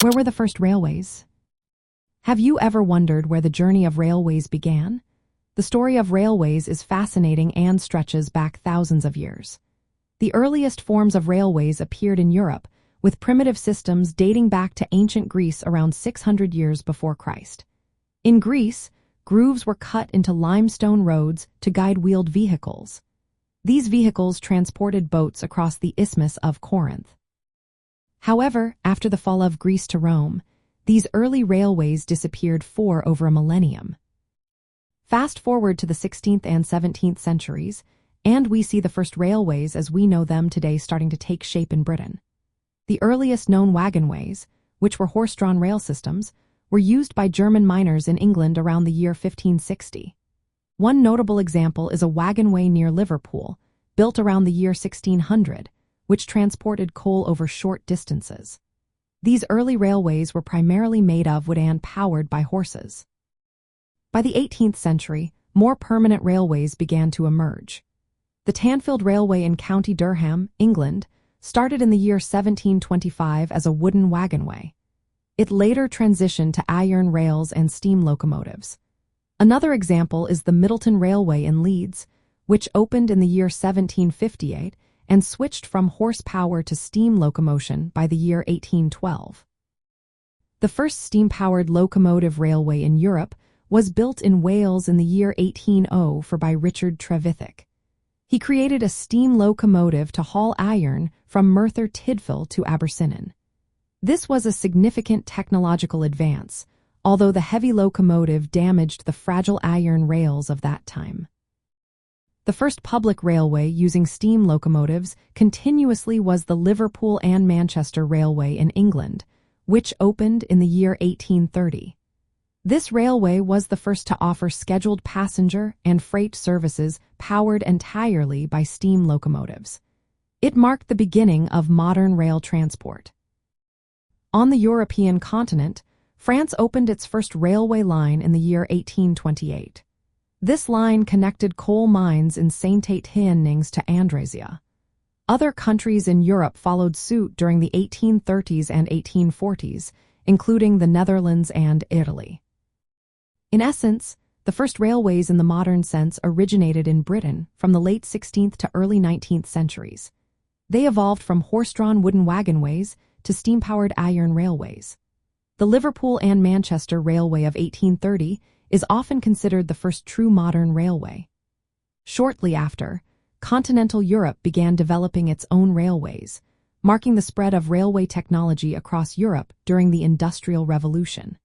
Where were the first railways? Have you ever wondered where the journey of railways began? The story of railways is fascinating and stretches back thousands of years. The earliest forms of railways appeared in Europe, with primitive systems dating back to ancient Greece around 600 years before Christ. In Greece, grooves were cut into limestone roads to guide wheeled vehicles. These vehicles transported boats across the Isthmus of Corinth. However, after the fall of Greece to Rome, these early railways disappeared for over a millennium. Fast forward to the 16th and 17th centuries, and we see the first railways as we know them today starting to take shape in Britain. The earliest known wagonways, which were horse-drawn rail systems, were used by German miners in England around the year 1560. One notable example is a wagonway near Liverpool, built around the year 1600, which transported coal over short distances. These early railways were primarily made of wood and powered by horses. By the 18th century, more permanent railways began to emerge. The Tanfield Railway in County Durham, England, started in the year 1725 as a wooden wagonway. It later transitioned to iron rails and steam locomotives. Another example is the Middleton Railway in Leeds, which opened in the year 1758 and switched from horsepower to steam locomotion by the year 1812. The first steam-powered locomotive railway in Europe was built in Wales in the year 1800 by Richard Trevithick. He created a steam locomotive to haul iron from Merthyr Tydfil to Abercynon. This was a significant technological advance, although the heavy locomotive damaged the fragile iron rails of that time. The first public railway using steam locomotives continuously was the Liverpool and Manchester Railway in England, which opened in the year 1830. This railway was the first to offer scheduled passenger and freight services powered entirely by steam locomotives. It marked the beginning of modern rail transport. On the European continent, France opened its first railway line in the year 1828. This line connected coal mines in Saint-Étienne to Andrézieux. Other countries in Europe followed suit during the 1830s and 1840s, including the Netherlands and Italy. In essence, the first railways in the modern sense originated in Britain from the late 16th to early 19th centuries. They evolved from horse-drawn wooden wagonways to steam-powered iron railways. The Liverpool and Manchester Railway of 1830 is often considered the first true modern railway. Shortly after, continental Europe began developing its own railways, marking the spread of railway technology across Europe during the Industrial Revolution.